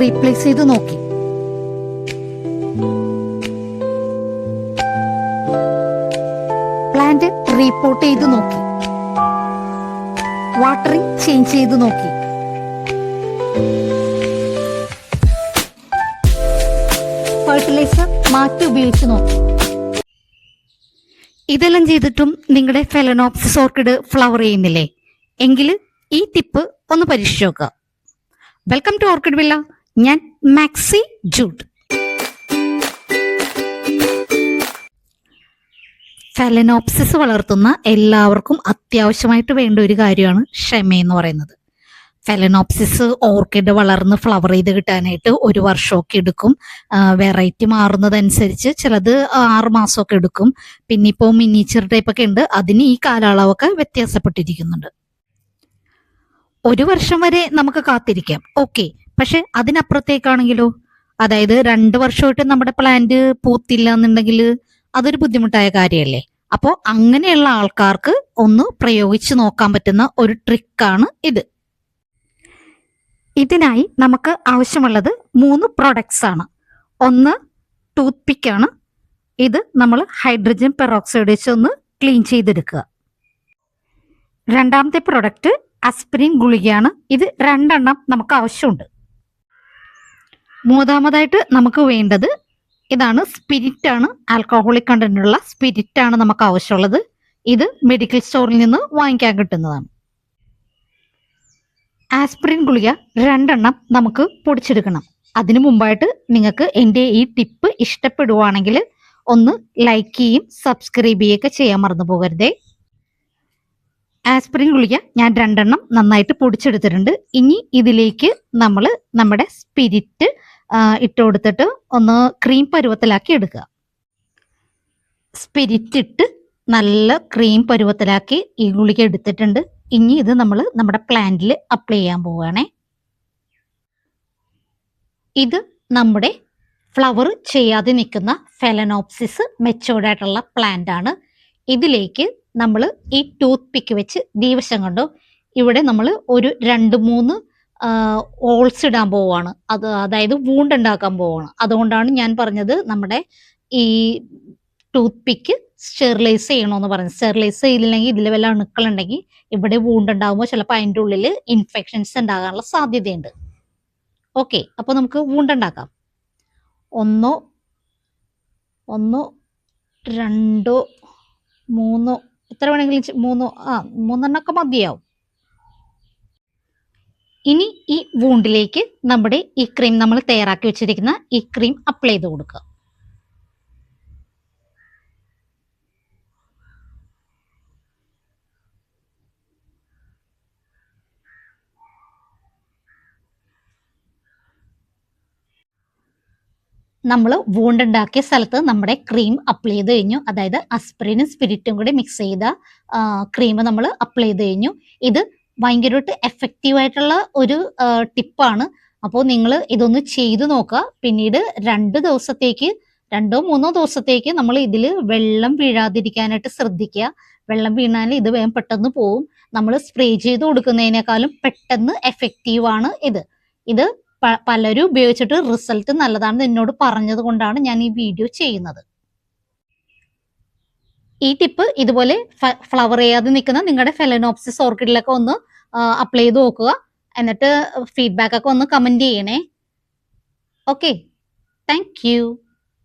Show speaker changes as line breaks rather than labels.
Replace ചെയ്ത് നോക്കി. Plant report ചെയ്ത് നോക്കി. വാട്ടറിംഗ് ചേഞ്ച് ചെയ്ത് നോക്കി. ഫെർട്ടിലൈസർ മാറ്റി ഉപയോഗിച്ച് നോക്കി. ഇതെല്ലാം ചെയ്തിട്ടും നിങ്ങളുടെ ഫെലനോപ്സിസ് ഓർക്കിഡ് ഫ്ലവർ ചെയ്യുന്നില്ലേ? എങ്കിൽ ഈ ടിപ്പ് ഒന്ന് പരീക്ഷിച്ച് നോക്കുക. Welcome to Orchid Villa. ഞാൻ മാക്സി ജൂഡ്. ഫെലനോപ്സിസ് വളർത്തുന്ന എല്ലാവർക്കും അത്യാവശ്യമായിട്ട് വേണ്ട ഒരു കാര്യമാണ് ക്ഷമയെന്ന് പറയുന്നത്. ഫെലനോപ്സിസ് ഓർക്കിഡ് വളർന്ന് ഫ്ലവർ ചെയ്ത് കിട്ടാനായിട്ട് 1 വർഷമൊക്കെ എടുക്കും. വെറൈറ്റി മാറുന്നതനുസരിച്ച് ചിലത് 6 മാസമൊക്കെ എടുക്കും. പിന്നെ ഇപ്പോൾ മിനിച്ചർ ടൈപ്പൊക്കെ ഉണ്ട്, അതിന് ഈ കാലയളവൊക്കെ വ്യത്യാസപ്പെട്ടിരിക്കുന്നുണ്ട്. 1 വർഷം വരെ നമുക്ക് കാത്തിരിക്കാം, ഓക്കെ. പക്ഷെ അതിനപ്പുറത്തേക്കാണെങ്കിലോ, അതായത് 2 വർഷമായിട്ട് നമ്മുടെ പ്ലാന്റ് പൂത്തില്ല എന്നുണ്ടെങ്കിൽ അതൊരു ബുദ്ധിമുട്ടായ കാര്യമല്ലേ. അപ്പോൾ അങ്ങനെയുള്ള ആൾക്കാർക്ക് ഒന്ന് പ്രയോഗിച്ച് നോക്കാൻ പറ്റുന്ന ഒരു ട്രിക്കാണ് ഇത്. ഇതിനായി നമുക്ക് ആവശ്യമുള്ളത് 3 പ്രൊഡക്ട്സ് ആണ്. ഒന്ന് ടൂത്ത് പിക്കാണ്. ഇത് നമ്മൾ ഹൈഡ്രജൻ പെറോക്സൈഡ് വെച്ച് ഒന്ന് ക്ലീൻ ചെയ്തെടുക്കുക. രണ്ടാമത്തെ പ്രൊഡക്റ്റ് ആസ്പിരിൻ ഗുളികയാണ്. ഇത് 2 എണ്ണം നമുക്ക് ആവശ്യമുണ്ട്. മൂന്നാമതായിട്ട് നമുക്ക് വേണ്ടത് ഇതാണ്, സ്പിരിറ്റ് ആണ്. ആൽക്കഹോളിക് കണ്ടന്റുള്ള സ്പിരിറ്റ് ആണ് നമുക്ക് ആവശ്യമുള്ളത്. ഇത് മെഡിക്കൽ സ്റ്റോറിൽ നിന്ന് വാങ്ങിക്കാൻ കിട്ടുന്നതാണ്. ആസ്പിരിൻ ഗുളിക 2 എണ്ണം നമുക്ക് പൊടിച്ചെടുക്കണം. അതിനു മുമ്പായിട്ട് നിങ്ങൾക്ക് എൻ്റെ ഈ ടിപ്പ് ഇഷ്ടപ്പെടുവാണെങ്കിൽ ഒന്ന് ലൈക്ക് ചെയ്യും സബ്സ്ക്രൈബ് ചെയ്യുകയൊക്കെ ചെയ്യാൻ മറന്നു പോകരുതേ. ആസ്പിരിൻ ഗുളിക ഞാൻ 2 എണ്ണം നന്നായിട്ട് പൊടിച്ചെടുത്തിട്ടുണ്ട്. ഇനി ഇതിലേക്ക് നമ്മൾ നമ്മുടെ സ്പിരിറ്റ് ഇട്ട് കൊടുത്തിട്ട് ഒന്ന് ക്രീം പരുവത്തിലാക്കി എടുക്കുക. സ്പിരിറ്റ് ഇട്ട് നല്ല ക്രീം പരുവത്തിലാക്കി ഈ ഗുളിക എടുത്തിട്ടുണ്ട്. ഇനി ഇത് നമ്മൾ നമ്മുടെ പ്ലാന്റിൽ അപ്ലൈ ചെയ്യാൻ പോവുകയാണേ. ഇത് നമ്മുടെ ഫ്ലവർ ചെയ്യാതെ നിൽക്കുന്ന ഫെലനോപ്സിസ് മെച്ചോർഡ് ആയിട്ടുള്ള പ്ലാന്റ് ആണ്. ഇതിലേക്ക് നമ്മൾ ഈ ടൂത്ത് പിക്ക് വെച്ച് ദിവസം കണ്ടോ, ഇവിടെ നമ്മൾ ഒരു 2-3 ഹോൾസ് ഇടാൻ പോവുകയാണ്. അതായത് വൂണ്ട് ഉണ്ടാക്കാൻ പോവുകയാണ്. അതുകൊണ്ടാണ് ഞാൻ പറഞ്ഞത് നമ്മുടെ ഈ ടൂത്ത് പിക്ക് സ്റ്റെറിലൈസ് ചെയ്യണമെന്ന് പറഞ്ഞത്. സ്റ്റെറിലൈസ് ചെയ്തില്ലെങ്കിൽ ഇതിൽ വല്ല അണുക്കളുണ്ടെങ്കിൽ ഇവിടെ വൂണ്ട് ഉണ്ടാകുമ്പോൾ ചിലപ്പോൾ അതിൻ്റെ ഉള്ളിൽ ഇൻഫെക്ഷൻസ് ഉണ്ടാകാനുള്ള സാധ്യതയുണ്ട്. ഓക്കെ, അപ്പോൾ നമുക്ക് വൂണ്ട് ഉണ്ടാക്കാം. 1 2 3 എത്ര വേണമെങ്കിലും 3 എണ്ണമൊക്കെ മതിയാവും. ഇനി ഈ വൂണ്ടിലേക്ക് നമ്മുടെ ഈ ക്രീം, നമ്മൾ തയ്യാറാക്കി വെച്ചിരിക്കുന്ന ഈ ക്രീം അപ്ലൈ ചെയ്ത് കൊടുക്കുക. നമ്മൾ വൂണ്ട് ഉണ്ടാക്കിയ സ്ഥലത്ത് നമ്മുടെ ക്രീം അപ്ലൈ ചെയ്ത് കഴിഞ്ഞു. അതായത് ആസ്പിരിനും സ്പിരിറ്റും കൂടി മിക്സ് ചെയ്ത ക്രീം നമ്മൾ അപ്ലൈ ചെയ്ത് കഴിഞ്ഞു. ഇത് ഭയങ്കരമായിട്ട് എഫക്റ്റീവ് ആയിട്ടുള്ള ഒരു ടിപ്പാണ്. അപ്പോൾ നിങ്ങൾ ഇതൊന്ന് ചെയ്തു നോക്കുക. പിന്നീട് 2 ദിവസത്തേക്ക് 2-3 ദിവസത്തേക്ക് നമ്മൾ ഇതിൽ വെള്ളം വീഴാതിരിക്കാനായിട്ട് ശ്രദ്ധിക്കുക. വെള്ളം വീണാൽ ഇത് വേഗം പെട്ടെന്ന് പോവും. നമ്മൾ സ്പ്രേ ചെയ്ത് കൊടുക്കുന്നതിനേക്കാളും പെട്ടെന്ന് എഫക്റ്റീവ് ആണ് ഇത് പലരും ഉപയോഗിച്ചിട്ട് റിസൾട്ട് നല്ലതാണെന്ന് എന്നോട് പറഞ്ഞത് കൊണ്ടാണ് ഞാൻ ഈ വീഡിയോ ചെയ്യുന്നത്. ഈ ടിപ്പ് ഇതുപോലെ ഫ്ലവർ ചെയ്യാതെ നിൽക്കുന്ന നിങ്ങളുടെ ഫെലനോപ്സിസ് ഓർക്കിഡിലൊക്കെ ഒന്ന് അപ്ലൈ ചെയ്ത് നോക്കുക. എന്നിട്ട് ഫീഡ്ബാക്ക് ഒക്കെ ഒന്ന് കമന്റ് ചെയ്യണേ. Okay, thank you.